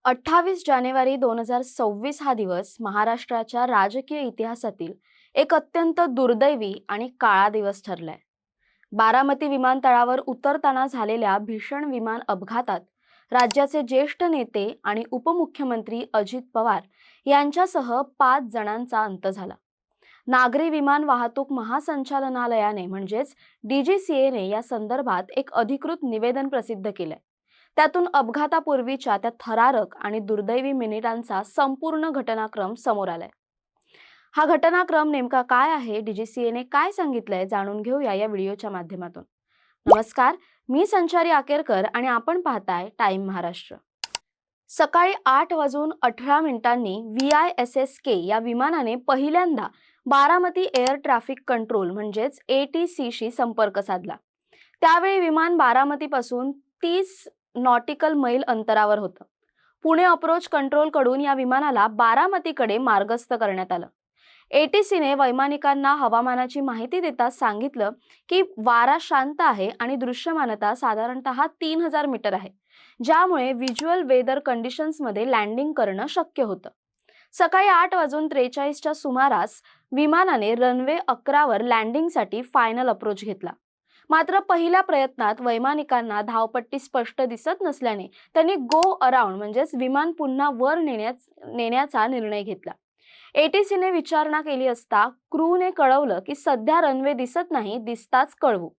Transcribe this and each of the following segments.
28 जानेवारी 2026 हा दिवस महाराष्ट्राच्या राजकीय इतिहासातील एक अत्यंत दुर्दैवी आणि काळा दिवस ठरलाय. बारामती विमानतळावर उतरताना झालेल्या भीषण विमान अपघातात राज्याचे ज्येष्ठ नेते आणि उपमुख्यमंत्री अजित पवार यांच्यासह 5 जणांचा अंत झाला. नागरी विमान वाहतूक महासंचालनालयाने म्हणजेच DGCAने या संदर्भात एक अधिकृत निवेदन प्रसिद्ध केलंय. त्यातून अपघातापूर्वीच्या त्या थरारक आणि दुर्दैवी मिनिटांचा संपूर्ण घटनाक्रम समोर आलाय. हा घटनाक्रम नेमका काय आहे, DGCAने काय सांगितलंय, जाणून घेऊया या व्हिडिओच्या माध्यमातून. नमस्कार, मी संचारी आकेरकर आणि आपण पाहताय टाइम महाराष्ट्र. सकाळी 8:18 VISSK या विमानाने पहिल्यांदा बारामती एअर ट्रॅफिक कंट्रोल म्हणजेच ATC शी संपर्क साधला. त्यावेळी विमान बारामतीपासून 30 नॉटिकल मैल अंतरावर होतं. पुणे अप्रोच कंट्रोल कडून या विमानाला बारामतीकडे मार्गस्थ करण्यात आलं. ATCने वैमानिकांना हवामानाची माहिती देताच सांगितलं की वारा शांत आहे आणि दृश्यमानता साधारणतः 3000 मीटर आहे, ज्यामुळे व्हिज्युअल वेदर कंडिशन्समध्ये लँडिंग करणं शक्य होतं. सकाळी 8:43च्या सुमारास विमानाने रनवे 11 वर लँडिंगसाठी फायनल अप्रोच घेतला. मात्र पहिल्या प्रयत्नात वैमानिकांना धावपट्टी स्पष्ट दिसत नसल्याने त्यांनी गो अराउंड म्हणजेच विमान पुन्हा वर नेण्याचा निर्णय घेतला. ATCने विचारणा केली असता क्रूने कळवलं की सध्या रनवे दिसत नाही, दिसताच कळवू.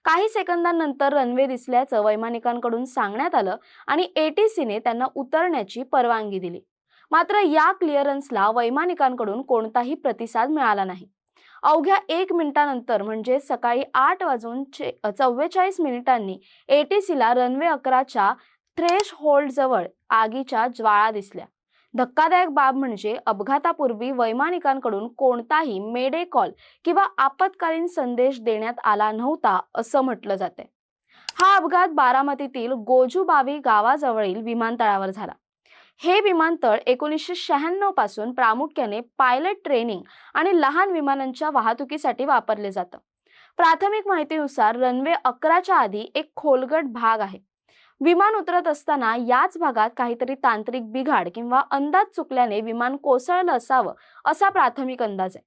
काही सेकंदांनंतर रनवे दिसल्याचं वैमानिकांकडून सांगण्यात आलं आणि ATCने त्यांना उतरण्याची परवानगी दिली. मात्र या क्लिअरन्सला वैमानिकांकडून कोणताही प्रतिसाद मिळाला नाही. अवघ्या 1 मिनिटानंतर म्हणजे सकाळी 8:44 ATCला रनवे 11च्या थ्रेश होल्ड जवळ आगीच्या ज्वाळा दिसल्या. धक्कादायक बाब म्हणजे अपघातापूर्वी वैमानिकांकडून कोणताही मेडे कॉल किंवा आपत्कालीन संदेश देण्यात आला नव्हता असं म्हटलं जातंय. हा अपघात बारामतीतील गोजूबावी गावाजवळील विमानतळावर झाला. हे विमानतळ 1996 पासून प्रामुख्याने पायलट ट्रेनिंग आणि लहान विमानांच्या वाहतुकीसाठी वापरले जातं. प्राथमिक माहितीनुसार रनवे 11च्या आधी एक खोलगट भाग आहे. विमान उतरत असताना याच भागात काहीतरी तांत्रिक बिघाड किंवा अंदाज चुकल्याने विमान कोसळलं असावं असा प्राथमिक अंदाज आहे.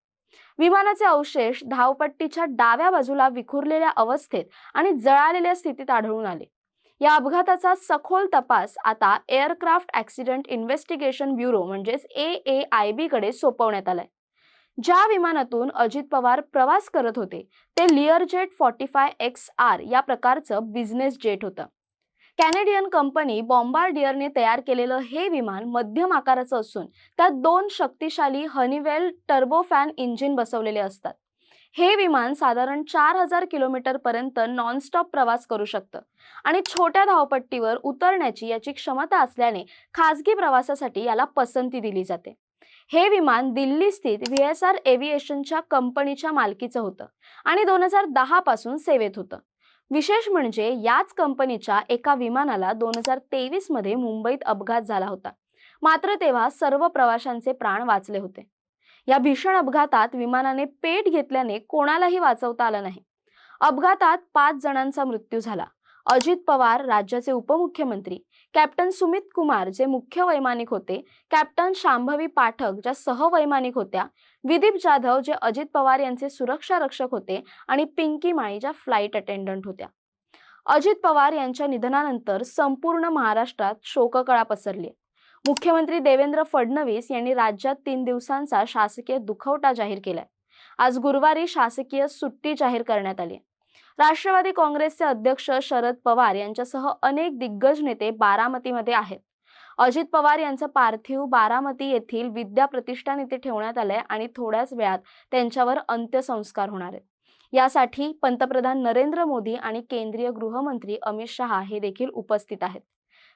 विमानाचे अवशेष धावपट्टीच्या डाव्या बाजूला विखुरलेल्या अवस्थेत आणि जळालेल्या स्थितीत आढळून आले. या अपघाताचा सखोल तपास आता एअरक्राफ्ट ॲक्सिडेंट इन्व्हेस्टिगेशन ब्युरो म्हणजेच AAIB कडे सोपवण्यात आलाय. ज्या विमानातून अजित पवार प्रवास करत होते ते लिअरजेट 45XR या प्रकारचं बिझनेस जेट होतं. कॅनेडियन कंपनी बॉम्बार्डियरने तयार केलेलं हे विमान मध्यम आकाराचं असून त्यात 2 शक्तिशाली हनीवेल टर्बोफॅन इंजिन बसवलेले असतात. हे विमान साधारण 4000 किलोमीटर पर्यंत नॉनस्टॉप प्रवास करू शकतं आणि छोट्या धावपट्टीवर उतरण्याची याची क्षमता असल्याने खासगी प्रवासासाठी याला पसंती दिली जाते. हे विमान दिल्ली स्थित VSR एव्हिएशनच्या कंपनीच्या मालकीचं होतं आणि 2010 पासून सेवेत होतं. विशेष म्हणजे याच कंपनीच्या एका विमानाला 2023 मध्ये मुंबईत अपघात झाला होता. मात्र तेव्हा सर्व प्रवाशांचे प्राण वाचले होते. या भीषण अपघातात विमानाने पेट घेतल्याने कोणालाही वाचवता आलं नाही. अपघातात 5 जणांचा मृत्यू झाला. अजित पवार राज्याचे उपमुख्यमंत्री, कॅप्टन सुमित कुमार जे मुख्य वैमानिक होते, कॅप्टन शांभवी पाठक ज्या सहवैमानिक होत्या, विदीप जाधव जे अजित पवार यांचे सुरक्षा रक्षक होते आणि पिंकी माळी ज्या फ्लाईट अटेंडंट होत्या. अजित पवार यांच्या निधनानंतर संपूर्ण महाराष्ट्रात शोककळा पसरली. मुख्यमंत्री देवेंद्र फडणवीस यांनी राज्यात 3 दिवसांचा शासकीय दुखवटा जाहीर केलाय. आज गुरुवारी शासकीय सुट्टी जाहीर करण्यात आली. राष्ट्रवादी काँग्रेसचे अध्यक्ष शरद पवार यांच्यासह अनेक दिग्गज नेते बारामतीमध्ये आहेत. अजित पवार यांचं पार्थिव बारामती येथील विद्या प्रतिष्ठान येथे ठेवण्यात आलंय आणि थोड्याच वेळात त्यांच्यावर अंत्यसंस्कार होणार आहेत. यासाठी पंतप्रधान नरेंद्र मोदी आणि केंद्रीय गृहमंत्री अमित शहा हे देखील उपस्थित आहेत.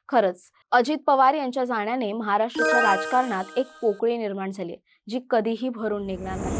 खरंच अजित पवार यांच्या जाण्याने महाराष्ट्राच्या राजकारणात एक पोकळी निर्माण झाली जी कधीही भरून निघणार नाही.